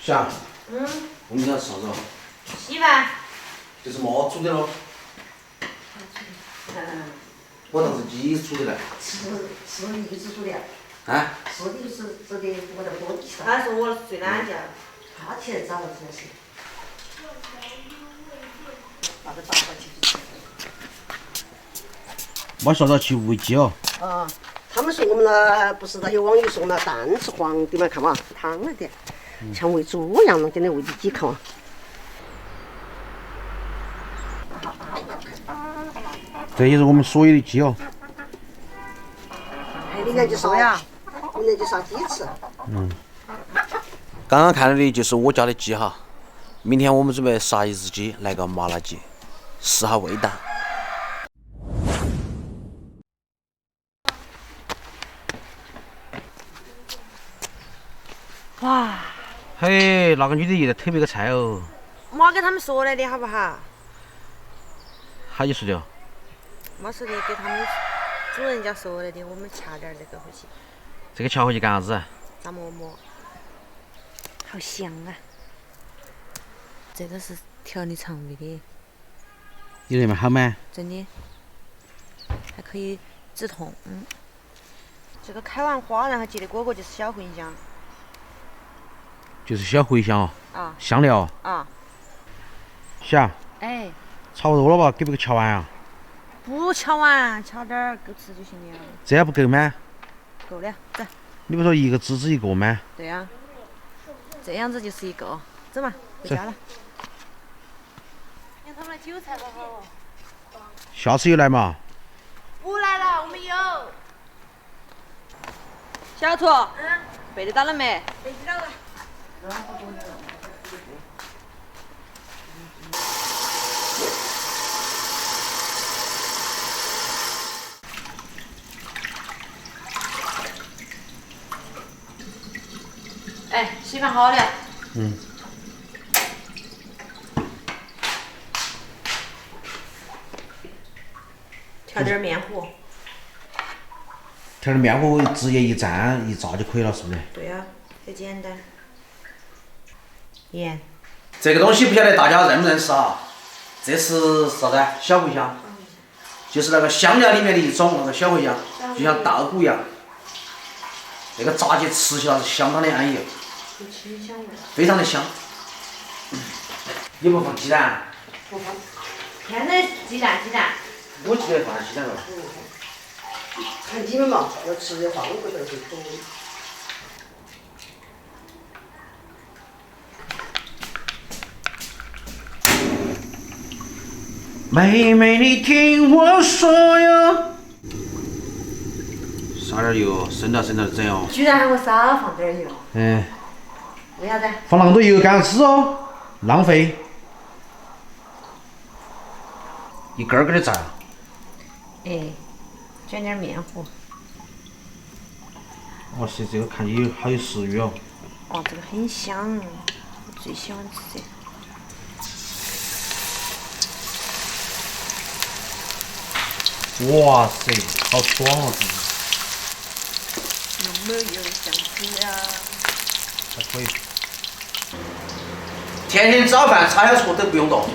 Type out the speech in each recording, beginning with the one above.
想，嗯，我们今天吃啥子？稀饭。就是馍煮的咯。我当是鸡煮的嘞。吃的一直煮的。啊？吃的就是煮的，我在多吃。他说我睡懒觉。他起来早了真是。把这打过去。没想到去喂鸡哦。啊，他们说我们那不是那些网友说我们那蛋是黄的嘛，看嘛，汤了点，像喂猪一样的，给你喂的鸡看嘛。这也是我们所有的鸡哦。明年就杀呀，明年就杀鸡吃。刚刚看到的就是我家的鸡哈，明天我们准备杀一只鸡来个麻辣鸡，试下味道。哇，嘿，那个女的也特别个菜哦。妈给他们说来的好不好？好意思的哦。没事的，给他们主人家说来的，我们掐点儿这个回去。这个瞧回去干啥子？炸馍馍，好香啊！这个是调理肠胃的，有人们好吗？真的，还可以止痛。这个开完花，然后结的果果就是小茴香。就是小茴香哦。啊。香料哦。啊。小，哎。差不多了吧？给不给瞧完啊？不敲完，敲点儿够吃就行了。这样不够吗？够了，走。你不说一个枝子一个吗？对呀、这样子就是一个。走嘛，回家了。看他们的韭菜好好哦。下次又来嘛。不来了，我们有。小兔。背得到了没？背得到了。哎，稀饭好了。调点面糊。调点面糊，直接一蘸一炸就可以了，是不是？对呀、很简单。盐。这个东西不晓得大家认不认识啊？这是啥子？小茴香，就是那个香料里面的一种，那个小茴香，就像稻谷一样。那个炸起吃起来是相当的安逸，非常的香。你不放鸡蛋？不放。现在鸡蛋。我记得放鸡蛋了。看你们嘛，要吃的话，我觉得就可以。妹妹，你听我说哟。撒点油，升到的整哦。居然喊我少放点油。为啥子？放那么多油干啥子哦？浪费。一根根的炸。哎，卷点面糊。哇塞，这个看起好有食欲哦。哇，这个很香，我最喜欢吃这。哇塞，好爽哦！有没有想吃啊？还可以。天天早饭插小厨都不用动，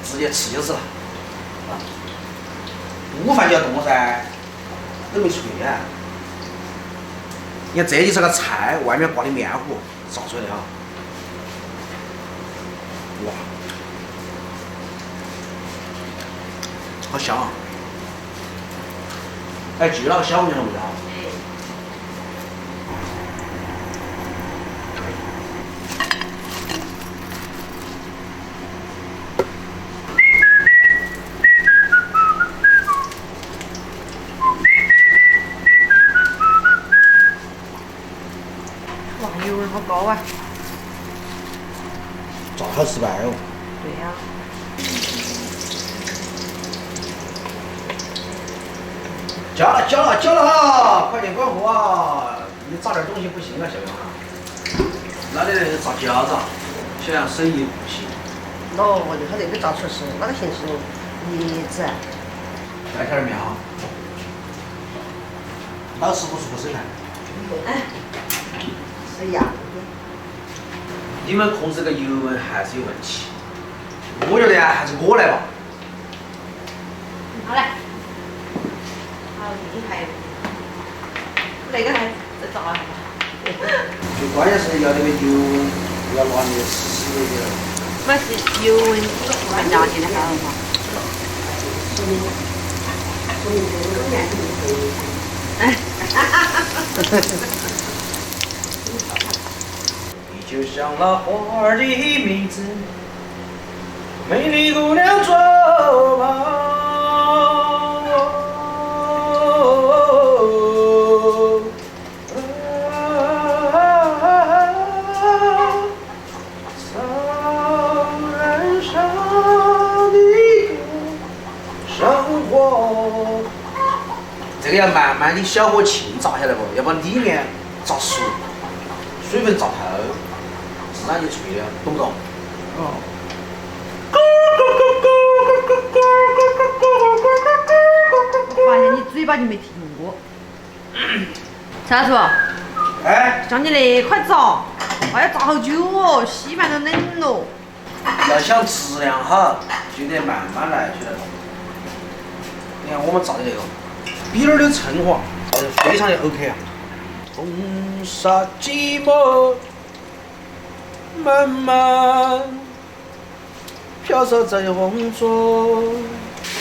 直接吃就是了。午饭就要动了噻，都没脆啊。你看这就是个菜，外面挂的面糊炸出来的哈。哇，好香啊！哎，就那个小茴香的味道。哇，油味好高啊！炸好失败哦。对呀、交了哈！快点关火啊！你炸点东西不行啊，小杨啊。那得炸饺子，小杨手艺不行。喏，他这个炸出来是哪个形式？叶子。再调点面啊。老师傅出个手看。哎，是一样的。你们控制这个油温还是有问题。我觉得啊，还是我来吧。好嘞。好厉害。那个还再炸一下。最关键是要那个油温要拿捏实一点。主要是油温慢加进的还好嘛。你就像那花儿的名字，美丽姑娘走吧。这个要慢慢的小火烬炸下来不，要把里面炸熟，水分炸透，自然就脆了，懂不懂？哦。我发现你嘴巴就没停过。陈大叔，哎，像你那块炸，要炸好久哦，稀饭都冷了。要想质量好，就得慢慢来，晓得不？你看我们炸的那个，比那儿的称滑，炸得非常的 OK 啊。风沙寂寞，慢慢飘散在风中。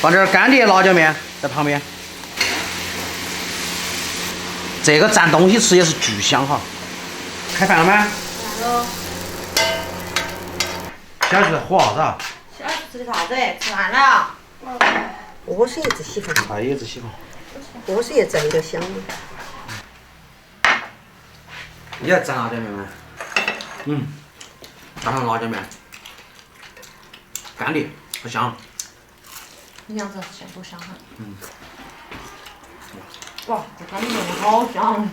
放点干碟辣椒面在旁边，这个蘸东西吃也是巨香哈。开饭了吗？来喽。小孩子在喝啥子啊？小孩子吃的啥子？吃饭了。我是一直喜欢，他也是喜欢。我是也蘸着香。你要蘸辣椒面吗？加上辣椒面，干碟，好香。你样子香多香哈！哇，这干碟面好香。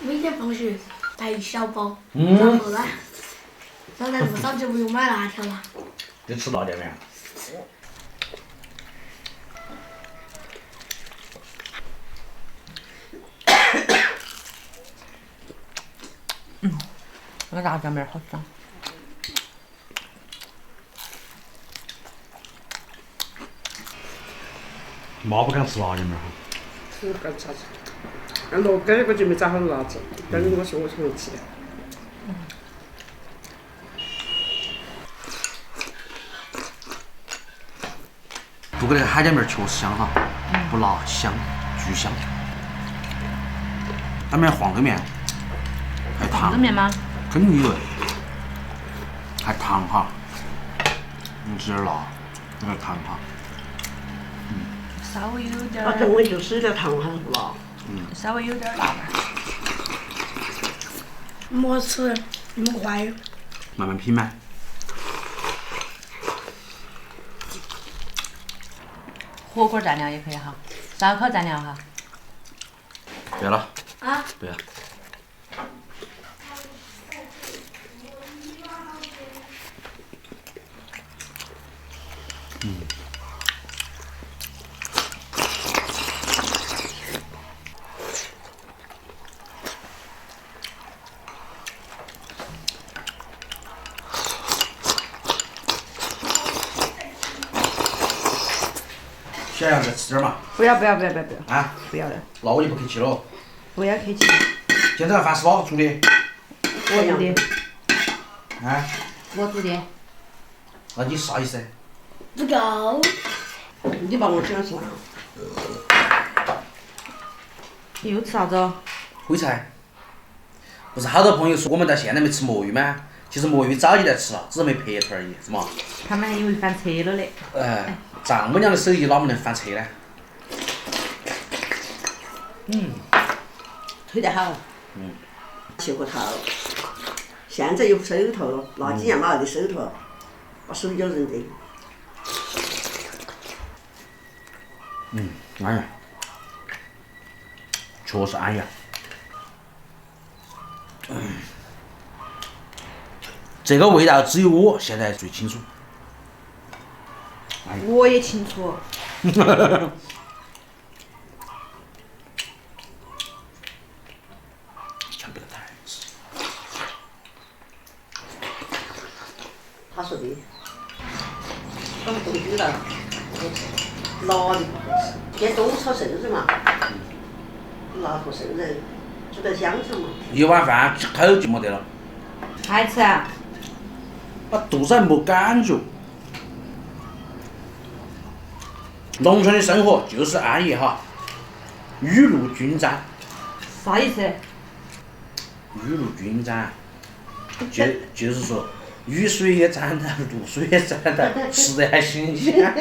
每天放学带一小包，然后呢，然后在路上就不用买辣条了。就吃辣椒面。那个辣椒面好香。妈不敢吃辣椒面哈。吃不干啥子？俺罗根我就没炸好辣子，但是我说我喜欢吃的。不过那个海椒面确实香哈，不辣香，巨香。那面黄豆面，还有糖。黄豆面吗？肯定有，还糖哈，吃点辣，有点糖哈。稍微有点啊，这我就是有点糖哈，辣。稍微有点辣吧。没吃那么快。慢慢品嘛。火锅蘸料也可以哈，烧烤蘸料哈。不要了。啊？不要。小杨再吃点嘛。不要！啊？不要了，那我就不客气了。不要客气。今天这饭是哪个煮的？我煮的。啊？我煮的。那你啥意思？不够。你把我讲出来。你又吃啥子哦？徽菜。不是好多朋友说我们到现在没吃墨鱼吗？其实墨鱼早就在吃了，只是没拍出而已，是嘛？他们还以为翻车了嘞。丈母娘的手艺哪么能翻车呢？推得好。去过头。现在有手头了，那几年哪来的手头？把手脚认得。安逸，确实安逸。这个味道只有我现在最清楚。我也清楚。讲不得太吃。他说的，我们冬雨了，辣的不好吃。今天中午炒杏仁嘛，辣和杏仁，煮点香肠嘛。一碗饭口就没得了，还吃啊？把肚子还没感觉。农村的生活就是安逸哈，雨露均沾。啥意思？雨露均沾，就是说雨水也沾到，露水也沾到，吃得还新鲜。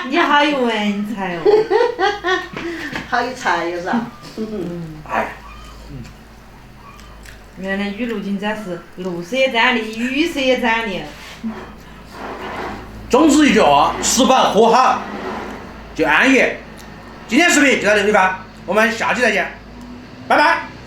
你好有文采哦。好有才有噻。哎，原来雨露均沾是露水也沾的，雨水也沾的。总之一句话，吃饱喝好就安逸。今天视频就到这个地方，我们下期再见，拜拜。